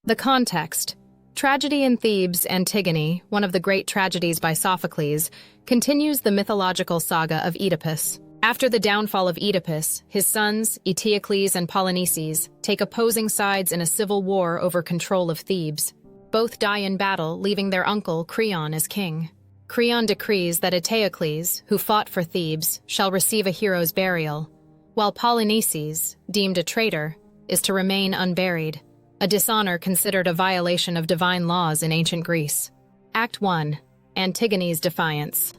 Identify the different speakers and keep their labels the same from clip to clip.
Speaker 1: The context. Tragedy in Thebes, Antigone, one of the great tragedies by Sophocles, continues the mythological saga of Oedipus. After the downfall of Oedipus, his sons, Eteocles and Polyneices, take opposing sides in a civil war over control of Thebes. Both die in battle, leaving their uncle, Creon, as king. Creon decrees that Eteocles, who fought for Thebes, shall receive a hero's burial, while Polyneices, deemed a traitor, is to remain unburied, a dishonor considered a violation of divine laws in ancient Greece. Act 1. Antigone's Defiance.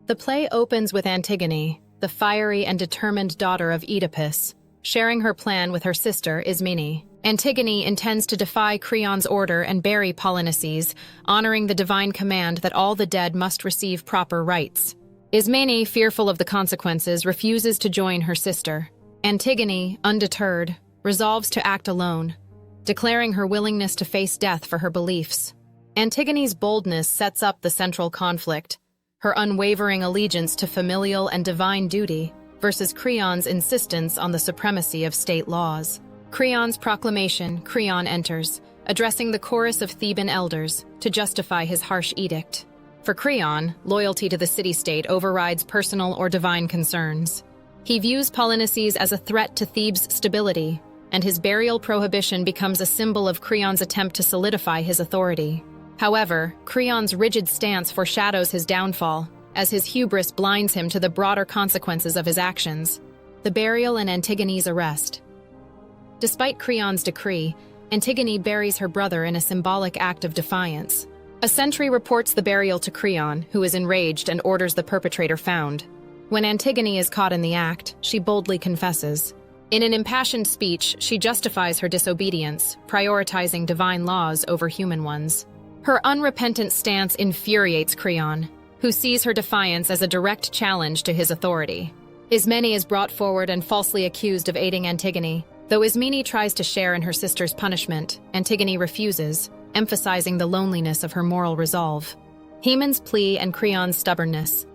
Speaker 1: The play opens with Antigone, the fiery and determined daughter of Oedipus, sharing her plan with her sister, Ismene. Antigone intends to defy Creon's order and bury Polyneices, honoring the divine command that all the dead must receive proper rites. Ismene, fearful of the consequences, refuses to join her sister. Antigone, undeterred, resolves to act alone, declaring her willingness to face death for her beliefs. Antigone's boldness sets up the central conflict, her unwavering allegiance to familial and divine duty versus Creon's insistence on the supremacy of state laws. Creon's proclamation, Creon enters, addressing the chorus of Theban elders to justify his harsh edict. For Creon, loyalty to the city-state overrides personal or divine concerns. He views Polyneices as a threat to Thebes' stability, and his burial prohibition becomes a symbol of Creon's attempt to solidify his authority. However, Creon's rigid stance foreshadows his downfall, as his hubris blinds him to the broader consequences of his actions. The burial and Antigone's arrest. Despite Creon's decree, Antigone buries her brother in a symbolic act of defiance. A sentry reports the burial to Creon, who is enraged and orders the perpetrator found. When Antigone is caught in the act, she boldly confesses. In an impassioned speech, she justifies her disobedience, prioritizing divine laws over human ones. Her unrepentant stance infuriates Creon, who sees her defiance as a direct challenge to his authority. Ismene is brought forward and falsely accused of aiding Antigone. Though Ismene tries to share in her sister's punishment, Antigone refuses, emphasizing the loneliness of her moral resolve. Haemon's plea and Creon's stubbornness.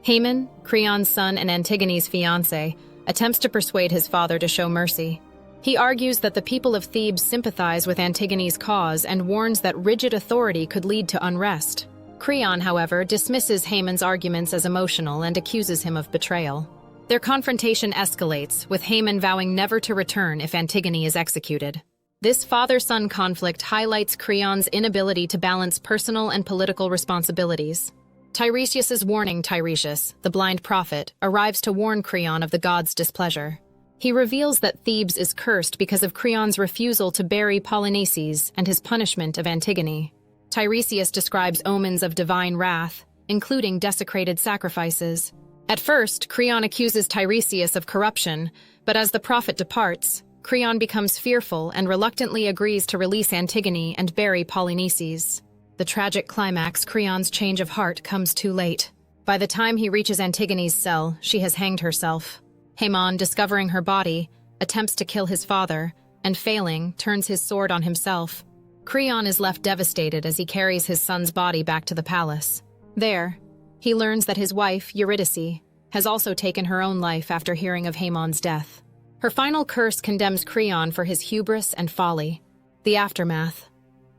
Speaker 1: Haemon, Creon's son and Antigone's fiancé, attempts to persuade his father to show mercy. He argues that the people of Thebes sympathize with Antigone's cause and warns that rigid authority could lead to unrest. Creon, however, dismisses Haemon's arguments as emotional and accuses him of betrayal. Their confrontation escalates, with Haemon vowing never to return if Antigone is executed. This father-son conflict highlights Creon's inability to balance personal and political responsibilities. Tiresias' warning Tiresias, the blind prophet, arrives to warn Creon of the god's displeasure. He reveals that Thebes is cursed because of Creon's refusal to bury Polyneices and his punishment of Antigone. Tiresias describes omens of divine wrath, including desecrated sacrifices. At first, Creon accuses Tiresias of corruption, but as the prophet departs, Creon becomes fearful and reluctantly agrees to release Antigone and bury Polyneices. The tragic climax, Creon's change of heart, comes too late. By the time he reaches Antigone's cell, she has hanged herself. Haemon, discovering her body, attempts to kill his father, and failing, turns his sword on himself. Creon is left devastated as he carries his son's body back to the palace. There, he learns that his wife, Eurydice, has also taken her own life after hearing of Haemon's death. Her final curse condemns Creon for his hubris and folly. The aftermath.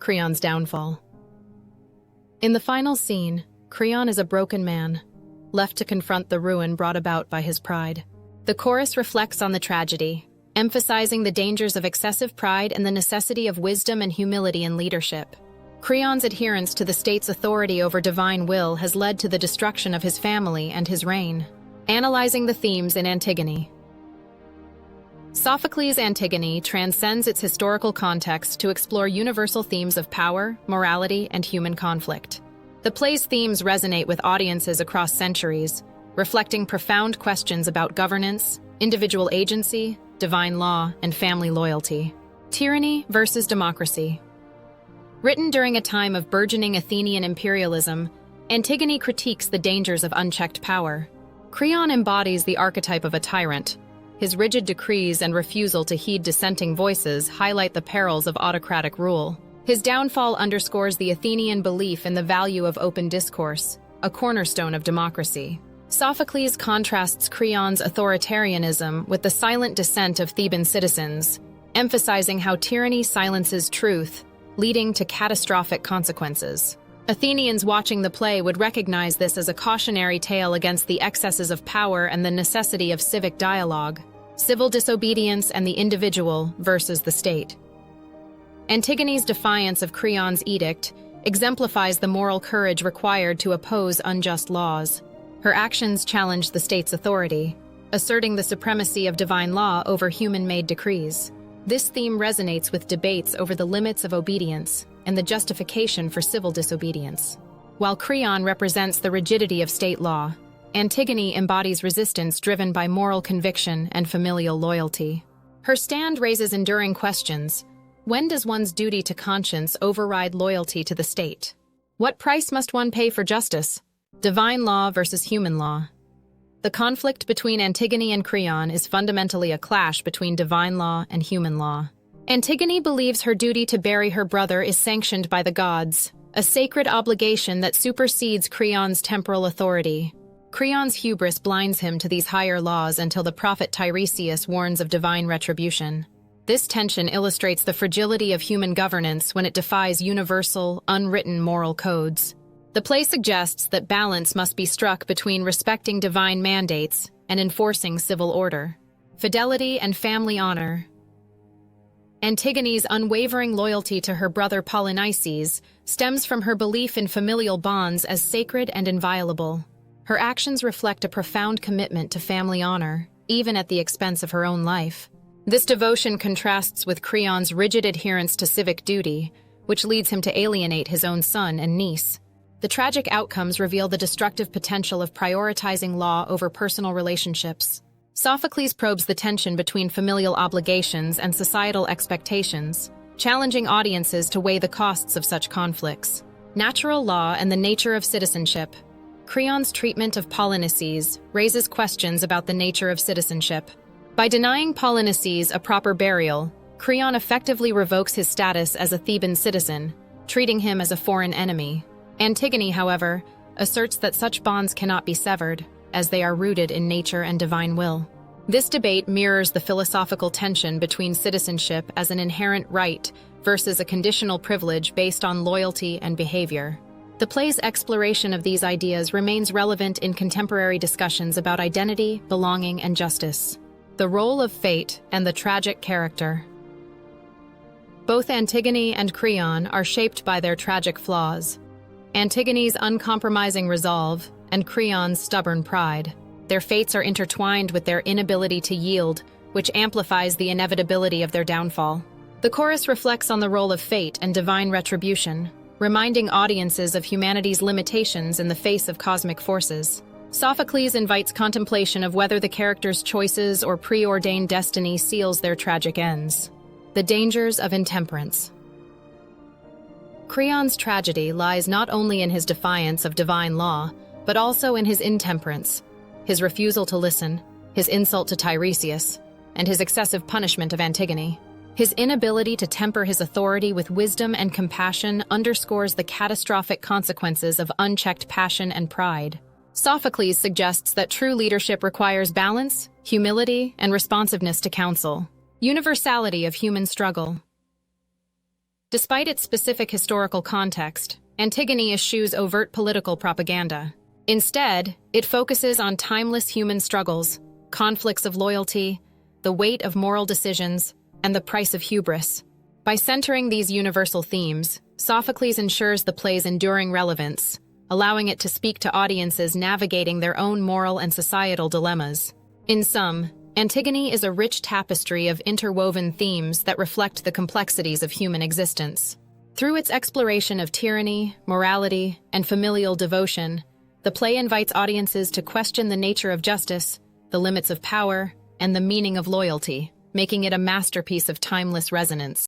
Speaker 1: Creon's downfall. In the final scene, Creon is a broken man, left to confront the ruin brought about by his pride. The chorus reflects on the tragedy, emphasizing the dangers of excessive pride and the necessity of wisdom and humility in leadership. Creon's adherence to the state's authority over divine will has led to the destruction of his family and his reign. Analyzing the themes in Antigone. Sophocles' Antigone transcends its historical context to explore universal themes of power, morality, and human conflict. The play's themes resonate with audiences across centuries, reflecting profound questions about governance, individual agency, divine law, and family loyalty. Tyranny versus democracy. Written during a time of burgeoning Athenian imperialism, Antigone critiques the dangers of unchecked power. Creon embodies the archetype of a tyrant. His rigid decrees and refusal to heed dissenting voices highlight the perils of autocratic rule. His downfall underscores the Athenian belief in the value of open discourse, a cornerstone of democracy. Sophocles contrasts Creon's authoritarianism with the silent dissent of Theban citizens, emphasizing how tyranny silences truth, leading to catastrophic consequences. Athenians watching the play would recognize this as a cautionary tale against the excesses of power and the necessity of civic dialogue, civil disobedience and the individual versus the state. Antigone's defiance of Creon's edict exemplifies the moral courage required to oppose unjust laws. Her actions challenge the state's authority, asserting the supremacy of divine law over human-made decrees. This theme resonates with debates over the limits of obedience and the justification for civil disobedience. While Creon represents the rigidity of state law, Antigone embodies resistance driven by moral conviction and familial loyalty. Her stand raises enduring questions. When does one's duty to conscience override loyalty to the state? What price must one pay for justice? Divine law versus human law. The conflict between Antigone and Creon is fundamentally a clash between divine law and human law. Antigone believes her duty to bury her brother is sanctioned by the gods, a sacred obligation that supersedes Creon's temporal authority. Creon's hubris blinds him to these higher laws until the prophet Tiresias warns of divine retribution. This tension illustrates the fragility of human governance when it defies universal, unwritten moral codes. The play suggests that balance must be struck between respecting divine mandates and enforcing civil order. Fidelity and family honor. Antigone's unwavering loyalty to her brother Polyneices stems from her belief in familial bonds as sacred and inviolable. Her actions reflect a profound commitment to family honor, even at the expense of her own life. This devotion contrasts with Creon's rigid adherence to civic duty, which leads him to alienate his own son and niece. The tragic outcomes reveal the destructive potential of prioritizing law over personal relationships. Sophocles probes the tension between familial obligations and societal expectations, challenging audiences to weigh the costs of such conflicts. Natural law and the nature of citizenship. Creon's treatment of Polyneices raises questions about the nature of citizenship. By denying Polyneices a proper burial, Creon effectively revokes his status as a Theban citizen, treating him as a foreign enemy. Antigone, however, asserts that such bonds cannot be severed, as they are rooted in nature and divine will. This debate mirrors the philosophical tension between citizenship as an inherent right versus a conditional privilege based on loyalty and behavior. The play's exploration of these ideas remains relevant in contemporary discussions about identity, belonging, and justice. The role of fate and the tragic character. Both Antigone and Creon are shaped by their tragic flaws. Antigone's uncompromising resolve and Creon's stubborn pride. Their fates are intertwined with their inability to yield, which amplifies the inevitability of their downfall. The chorus reflects on the role of fate and divine retribution, reminding audiences of humanity's limitations in the face of cosmic forces. Sophocles invites contemplation of whether the characters' choices or preordained destiny seals their tragic ends. The dangers of intemperance. Creon's tragedy lies not only in his defiance of divine law, but also in his intemperance, his refusal to listen, his insult to Tiresias, and his excessive punishment of Antigone. His inability to temper his authority with wisdom and compassion underscores the catastrophic consequences of unchecked passion and pride. Sophocles suggests that true leadership requires balance, humility, and responsiveness to counsel. Universality of human struggle. Despite its specific historical context, Antigone eschews overt political propaganda. Instead, it focuses on timeless human struggles, conflicts of loyalty, the weight of moral decisions, and the price of hubris. By centering these universal themes, Sophocles ensures the play's enduring relevance, allowing it to speak to audiences navigating their own moral and societal dilemmas. In sum, Antigone is a rich tapestry of interwoven themes that reflect the complexities of human existence. Through its exploration of tyranny, morality, and familial devotion, the play invites audiences to question the nature of justice, the limits of power, and the meaning of loyalty, making it a masterpiece of timeless resonance.